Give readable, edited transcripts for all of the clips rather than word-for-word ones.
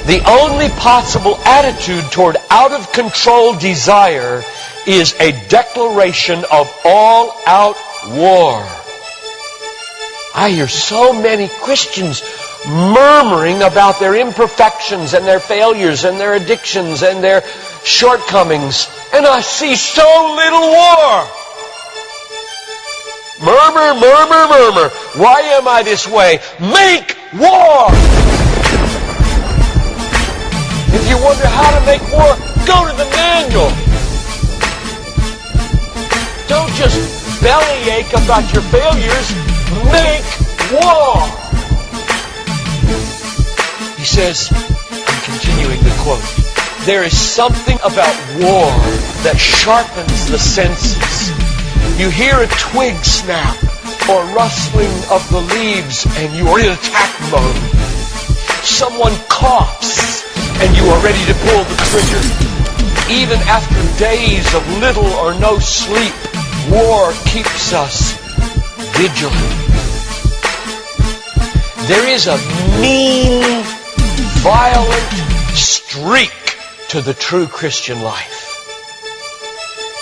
The only possible attitude toward out-of-control desire is a declaration of all-out war. I hear so many Christians murmuring about their imperfections and their failures and their addictions and their shortcomings, and I see so little war. Murmur, murmur, murmur. Why am I this way? Make war! If you wonder how to make war, go to the manual. Don't just bellyache about your failures. Make war! He says, I'm continuing the quote, there is something about war that sharpens the senses. You hear a twig snap or rustling of the leaves and you are in attack mode. Someone coughs and you are ready to pull the trigger. Even after days of little or no sleep, war keeps us vigilant. There is a mean, violent streak to the true Christian life.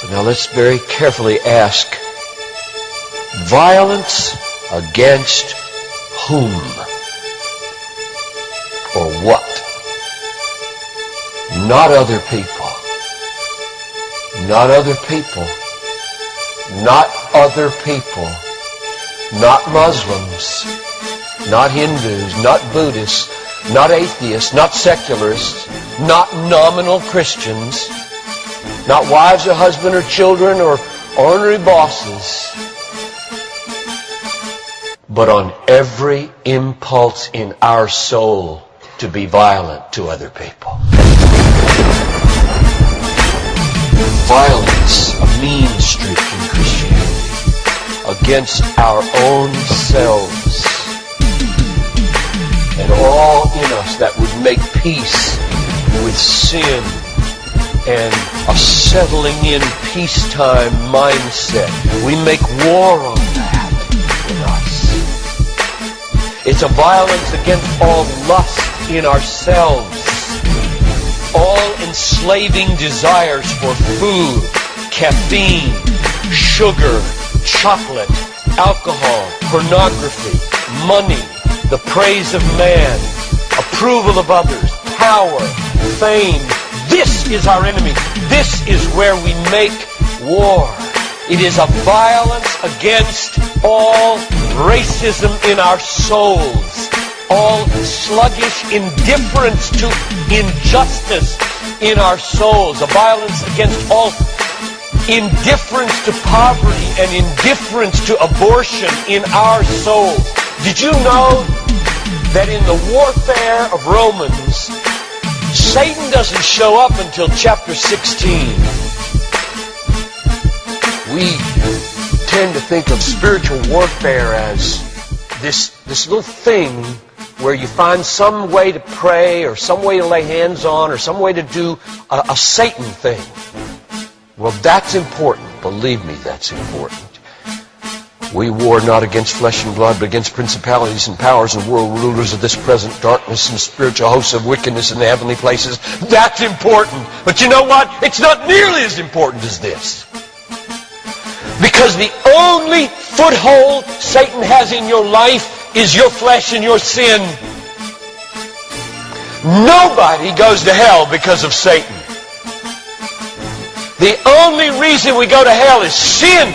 But now let's very carefully ask, violence against whom? Or what? Not other people. Not other people. Not other people. Not Muslims. Not Hindus. Not Buddhists. Not atheists. Not secularists. Not nominal Christians. Not wives or husband or children or ornery bosses. But on every impulse in our soul to be violent to other people. Violence, a mean streak in Christianity, against our own selves. And all in us that would make peace with sin and a settling in peacetime mindset. We make war on that in us. It's a violence against all lust in ourselves, all enslaving desires for food, caffeine, sugar, chocolate, alcohol, pornography, money, the praise of man, approval of others, power, fame. This is our enemy. This is where we make war. It is a violence against all racism in our souls, all sluggish indifference to injustice in our souls, a violence against all indifference to poverty and indifference to abortion in our souls. Did you know that in the warfare of Romans, Satan doesn't show up until chapter 16? We tend to think of spiritual warfare as this little thing where you find some way to pray or some way to lay hands on or some way to do a Satan thing. Well, that's important. Believe me, that's important. We war not against flesh and blood, but against principalities and powers and world rulers of this present darkness and spiritual hosts of wickedness in the heavenly places. That's important. But you know what? It's not nearly as important as this. Because the only foothold Satan has in your life is your flesh and your sin. Nobody goes to hell because of Satan. The only reason we go to hell is sin.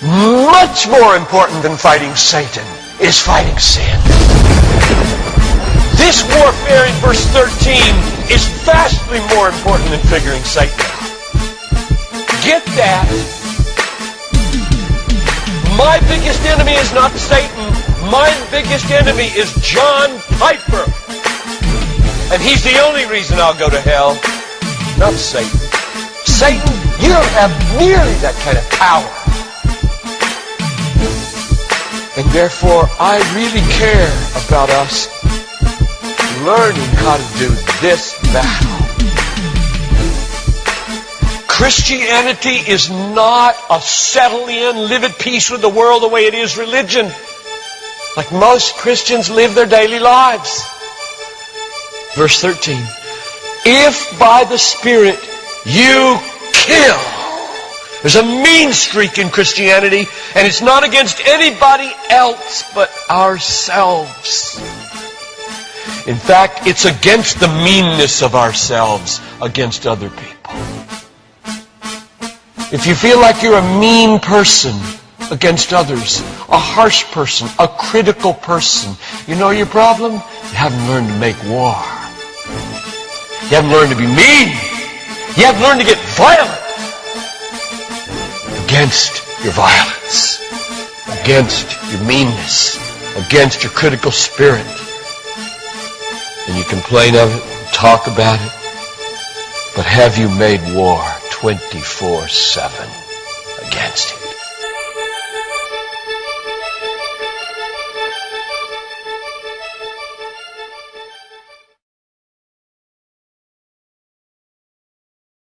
Much more important than fighting Satan is fighting sin. This warfare in verse 13 is vastly more important than figuring Satan out. Get that. My biggest enemy is not Satan. My biggest enemy is John Piper. And he's the only reason I'll go to hell, not Satan. Satan, you don't have nearly that kind of power. And therefore, I really care about us learning how to do this battle. Christianity is not a settle in, live at peace with the world the way it is religion. Like most Christians live their daily lives. Verse 13. If by the Spirit you kill. There's a mean streak in Christianity, and it's not against anybody else but ourselves. In fact, it's against the meanness of ourselves against other people. If you feel like you're a mean person against others, a harsh person, a critical person, you know your problem? You haven't learned to make war. You haven't learned to be mean. You haven't learned to get violent against your violence, against your meanness, against your critical spirit. And you complain of it, talk about it, but have you made war 24/7 against it?